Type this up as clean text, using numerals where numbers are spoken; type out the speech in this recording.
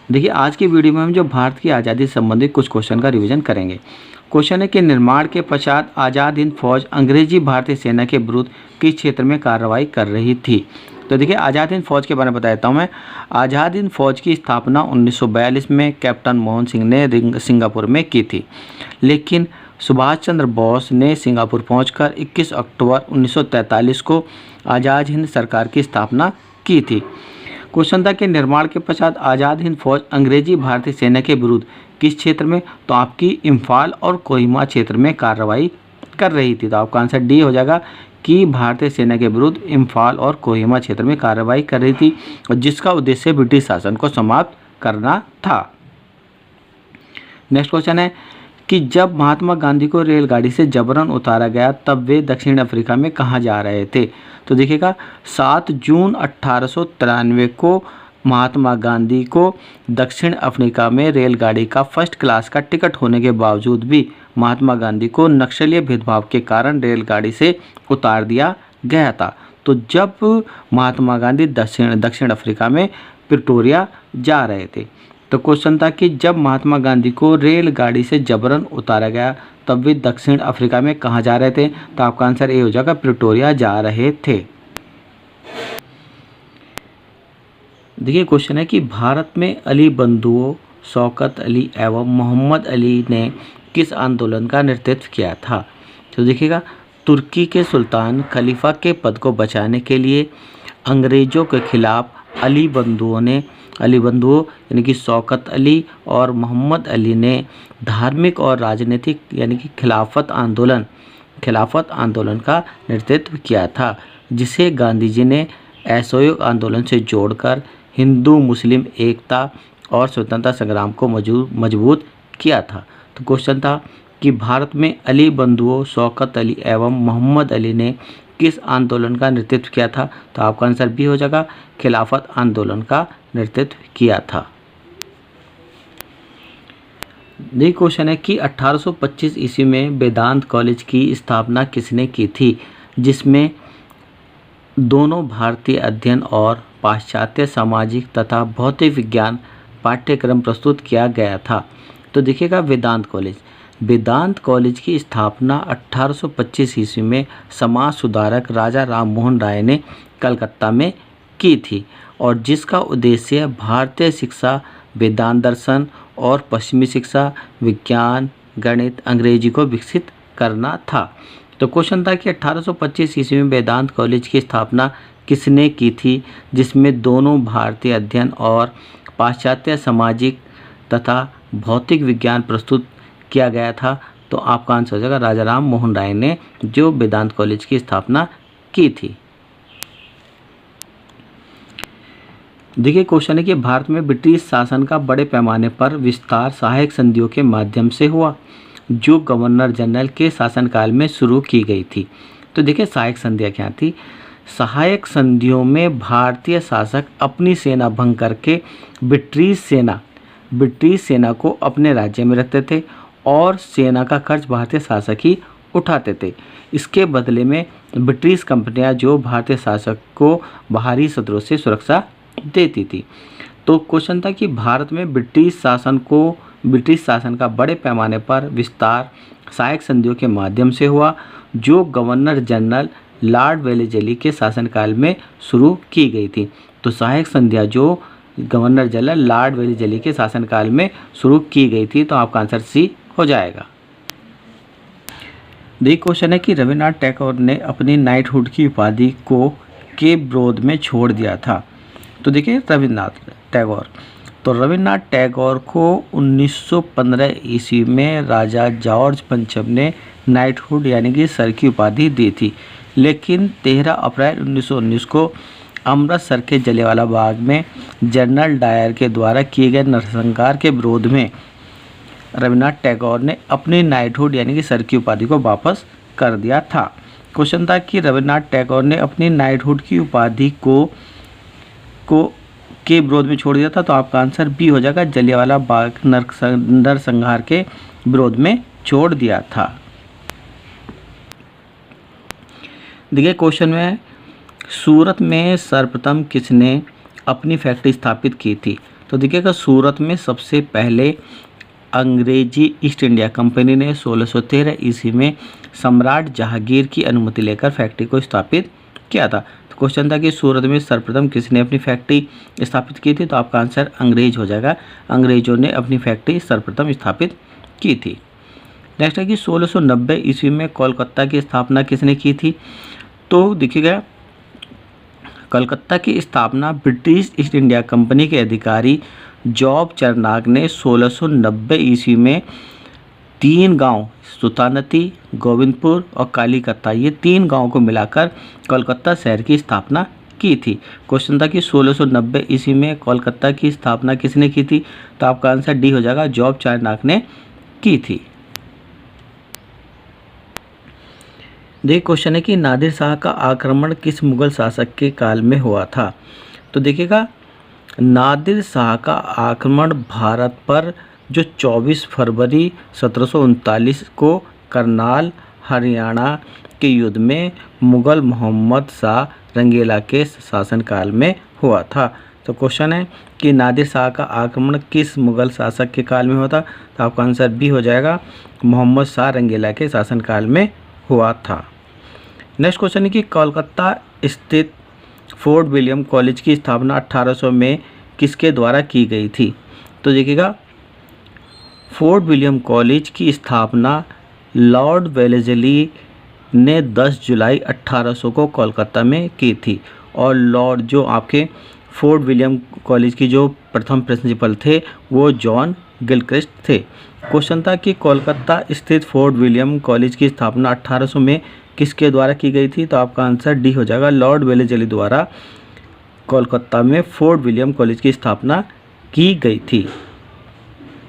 देखिए आज की वीडियो में हम जो भारत की आज़ादी से संबंधित कुछ क्वेश्चन का रिवीजन करेंगे। क्वेश्चन है कि निर्माण के पश्चात आज़ाद हिंद फौज अंग्रेजी भारतीय सेना के विरुद्ध किस क्षेत्र में कार्रवाई कर रही थी। तो देखिए आज़ाद हिंद फौज के बारे में बता देता हूँ मैं। आज़ाद हिंद फौज की स्थापना 1942 में कैप्टन मोहन सिंह ने सिंगापुर में की थी, लेकिन सुभाष चंद्र बोस ने सिंगापुर पहुंचकर 21 अक्टूबर 1943 को आज़ाद हिंद सरकार की स्थापना की थी। क्वेश्चन था कि निर्माण के पश्चात आज़ाद हिंद फौज अंग्रेजी भारतीय सेना के विरुद्ध किस क्षेत्र में, तो आपकी इम्फाल और कोहिमा क्षेत्र में कार्रवाई कर रही थी। तो आपका आंसर डी हो जाएगा कि भारतीय सेना के विरुद्ध इम्फाल और कोहिमा क्षेत्र में कार्रवाई कर रही थी, और जिसका उद्देश्य ब्रिटिश शासन को समाप्त करना था। नेक्स्ट क्वेश्चन है कि जब महात्मा गांधी को रेलगाड़ी से जबरन उतारा गया तब वे दक्षिण अफ्रीका में कहाँ जा रहे थे। तो देखिएगा 7 जून 1893 को महात्मा गांधी को दक्षिण अफ्रीका में रेलगाड़ी का फर्स्ट क्लास का टिकट होने के बावजूद भी महात्मा गांधी को नक्सलीय भेदभाव के कारण रेलगाड़ी से उतार दिया गया था। तो जब महात्मा गांधी दक्षिण अफ्रीका में प्रिटोरिया जा रहे थे, तो क्वेश्चन था कि जब महात्मा गांधी को रेलगाड़ी से जबरन उतारा गया तब वे दक्षिण अफ्रीका में कहाँ जा रहे थे। तो आपका आंसर ए हो जाएगा, प्रिटोरिया जा रहे थे। देखिए क्वेश्चन है कि भारत में अली बंधुओं शौकत अली एवं मोहम्मद अली ने किस आंदोलन का नेतृत्व किया था। तो देखिएगा तुर्की के सुल्तान खलीफा के पद को बचाने के लिए अंग्रेजों के खिलाफ अली बंधुओं यानी कि शौकत अली और मोहम्मद अली ने धार्मिक और राजनीतिक यानी कि खिलाफत आंदोलन का नेतृत्व किया था, जिसे गांधी जी ने असहयोग आंदोलन से जोड़कर हिंदू मुस्लिम एकता और स्वतंत्रता संग्राम को मजबूत किया था। तो क्वेश्चन था कि भारत में अली बंधुओं शौकत अली एवं मोहम्मद अली ने किस आंदोलन का नेतृत्व किया था। तो आपका आंसर बी हो जाएगा, खिलाफत आंदोलन का नेतृत्व किया था। ये क्वेश्चन है कि 1825 ईस्वी में वेदांत कॉलेज की स्थापना किसने की थी, जिसमें दोनों भारतीय अध्ययन और पाश्चात्य सामाजिक तथा भौतिक विज्ञान पाठ्यक्रम प्रस्तुत किया गया था। तो देखिएगा वेदांत कॉलेज की स्थापना 1825 ईस्वी में समाज सुधारक राजा राम मोहन राय ने कलकत्ता में की थी, और जिसका उद्देश्य भारतीय शिक्षा वेदांत दर्शन और पश्चिमी शिक्षा विज्ञान गणित अंग्रेजी को विकसित करना था। तो क्वेश्चन था कि 1825 ईस्वी में वेदांत कॉलेज की स्थापना किसने की थी, जिसमें दोनों भारतीय अध्ययन और पाश्चात्य सामाजिक तथा भौतिक विज्ञान प्रस्तुत किया गया था। तो आपका आंसर हो जाएगा राजा राम मोहन राय ने जो वेदांत कॉलेज की स्थापना की थी। देखिए क्वेश्चन है कि भारत में ब्रिटिश शासन का बड़े पैमाने पर विस्तार सहायक संधियों के माध्यम से हुआ, जो गवर्नर जनरल के शासनकाल में शुरू की गई थी। तो देखिए सहायक संधियाँ क्या थी। सहायक संधियों में भारतीय शासक अपनी सेना भंग करके ब्रिटिश सेना को अपने राज्य में रखते थे, और सेना का खर्च भारतीय शासक ही उठाते थे। इसके बदले में ब्रिटिश कंपनियां जो भारतीय शासक को बाहरी शत्रुओं से सुरक्षा देती थी। तो क्वेश्चन था कि भारत में ब्रिटिश शासन का बड़े पैमाने पर विस्तार सहायक संधियों के माध्यम से हुआ, जो गवर्नर जनरल लॉर्ड वेलेस्ली के शासनकाल में शुरू की गई थी। तो सहायक संधियाँ जो गवर्नर जनरल लॉर्ड वेलेस्ली के शासनकाल में शुरू की गई थी। तो आपका आंसर सी हो जाएगा। देखिए क्वेश्चन है कि रविन्द्रनाथ टैगोर ने अपनी नाइटहुड की उपाधि को के विरोध में छोड़ दिया था। तो देखिए रविन्द्रनाथ टैगोर को 1915 ईस्वी में राजा जॉर्ज पंचम ने नाइटहुड यानी कि सर की उपाधि दी थी, लेकिन 13 अप्रैल 1919 को अमृतसर के जलियांवाला बाग में जनरल डायर के द्वारा किए गए नरसंहार के विरोध में रविन्द्रनाथ टैगोर ने अपनी नाइटहुड यानी कि सर की उपाधि को वापस कर दिया था। क्वेश्चन था कि रविन्द्रनाथ टैगोर ने अपनी नाइटहुड की उपाधि के विरोध में छोड़ दिया था। तो आपका आंसर बी हो जाएगा, जलियांवाला बाग नरसंहार के विरोध में छोड़ दिया था। देखिए क्वेश्चन में सूरत में सर्वप्रथम किसने अपनी फैक्ट्री स्थापित की थी। तो देखिएगा सूरत में सबसे पहले अंग्रेजी ईस्ट इंडिया कंपनी ने 1613 ईस्वी में सम्राट जहांगीर की अनुमति लेकर फैक्ट्री को स्थापित किया था। तो क्वेश्चन था कि सूरत में सर्वप्रथम किसने अपनी फैक्ट्री स्थापित की थी, तो आपका आंसर अंग्रेज हो जाएगा। अंग्रेजों ने अपनी फैक्ट्री सर्वप्रथम स्थापित की थी। नेक्स्ट है कि 1690 ईस्वी में कोलकाता की स्थापना किसने की थी, तो देखिएगा कलकत्ता की स्थापना ब्रिटिश ईस्ट इंडिया कंपनी के अधिकारी जॉब चरनाक ने 1690 ईस्वी में 3 गांव सुल्तानती, गोविंदपुर और कालीकत्ता, ये 3 गांवों को मिलाकर कोलकाता शहर की स्थापना की थी। क्वेश्चन था कि 1690 ईस्वी में कोलकाता की स्थापना किसने की थी, तो आपका आंसर डी हो जाएगा, जॉब चरनाक ने की थी। देखिए क्वेश्चन है कि नादिर शाह का आक्रमण किस मुगल शासक के काल में हुआ था, तो देखिएगा नादिर शाह का आक्रमण भारत पर जो 24 फरवरी 1739 को करनाल हरियाणा के युद्ध में मुगल मोहम्मद शाह रंगीला के शासनकाल में हुआ था। तो क्वेश्चन है कि नादिर शाह का आक्रमण किस मुगल शासक के काल में हुआ था, तो आपका आंसर बी हो जाएगा, मोहम्मद शाह रंगीला के शासनकाल में हुआ था। नेक्स्ट क्वेश्चन है कि कोलकाता स्थित फोर्ट विलियम कॉलेज की स्थापना 1800 में किसके द्वारा की गई थी, तो देखिएगा फोर्ट विलियम कॉलेज की स्थापना लॉर्ड वेलेस्ली ने 10 जुलाई 1800 को कोलकाता में की थी। और लॉर्ड जो आपके फोर्ट विलियम कॉलेज की जो प्रथम प्रिंसिपल थे वो जॉन गिलक्रिस्ट थे। क्वेश्चन था कि कोलकाता स्थित फोर्ट विलियम कॉलेज की स्थापना 1800 में किसके द्वारा की गई थी, तो आपका आंसर डी हो जाएगा, लॉर्ड वेलेस्ली द्वारा कोलकाता में फोर्ट विलियम कॉलेज की स्थापना की गई थी।